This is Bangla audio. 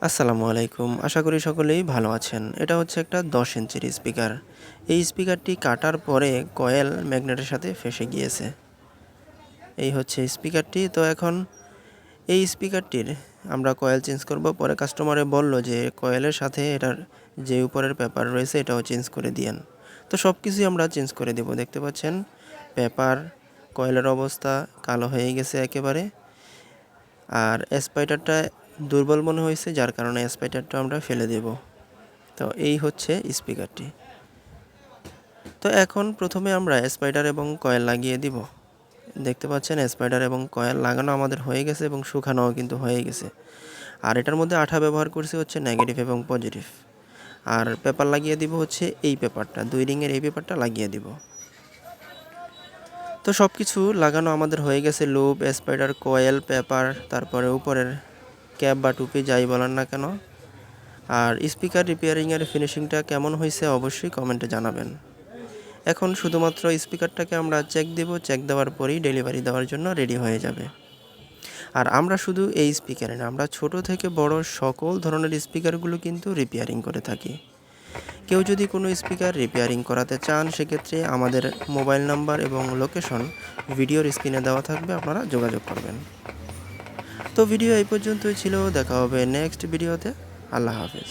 আসসালামু আলাইকুম। আশা করি সকলেই ভালো আছেন। এটা হচ্ছে একটা ১০ ইঞ্চির স্পিকার। এই স্পিকারটি কাটার পরে কয়েল ম্যাগনেটের সাথে ফেঁসে গিয়েছে। এই হচ্ছে স্পিকারটি। তো এখন এই স্পিকারটির আমরা কয়েল চেঞ্জ করব। পরে কাস্টমারে বলল যে কয়েলের সাথে এটার যে উপরের পেপার রয়েছে এটাও চেঞ্জ করে দিয়েন। তো সব কিছুই আমরা চেঞ্জ করে দেব। দেখতে পাচ্ছেন পেপার, কয়েলের অবস্থা কালো হয়ে গেছে একেবারে। আর স্পাইটারটা দুর্বল মনে হয়েছে, যার কারণে স্পাইটারটা আমরা ফেলে দেব। তো এই হচ্ছে স্পিকারটি। তো এখন প্রথমে আমরা স্পাইডার এবং কয়েল লাগিয়ে দিব। দেখতে পাচ্ছেন স্পাইডার এবং কয়েল লাগানো আমাদের হয়ে গেছে এবং শুকানোও কিন্তু হয়ে গেছে। আর এটার মধ্যে আঠা ব্যবহার করছি হচ্ছে নেগেটিভ এবং পজিটিভ। আর পেপার লাগিয়ে দিব হচ্ছে এই পেপারটা, 2 রিংয়ের এই পেপারটা লাগিয়ে দিব। তো সব কিছু লাগানো আমাদের হয়ে গেছে, লুপ, স্পাইডার, কয়েল, পেপার, তারপরে উপরের ক্যাপ বা টুপি যাই বলেন না কেন। আর স্পিকার রিপেয়ারিংয়ের ফিনিশিংটা কেমন হয়েছে অবশ্যই কমেন্টে জানাবেন। এখন শুধুমাত্র স্পিকারটাকে আমরা চেক দেব, চেক দেওয়ার পরেই ডেলিভারি দেওয়ার জন্য রেডি হয়ে যাবে। আর আমরা শুধু এই স্পিকারে না, আমরা ছোট থেকে বড় সকল ধরনের স্পিকারগুলো কিন্তু রিপেয়ারিং করে থাকি। কেউ যদি কোনো স্পিকার রিপেয়ারিং করাতে চান সেক্ষেত্রে আমাদের মোবাইল নাম্বার এবং লোকেশন ভিডিওর স্ক্রিনে দেওয়া থাকবে, আপনারা যোগাযোগ করবেন। তো ভিডিও এই পর্যন্তই ছিল, দেখা হবে নেক্সট ভিডিওতে। আল্লাহ হাফেজ।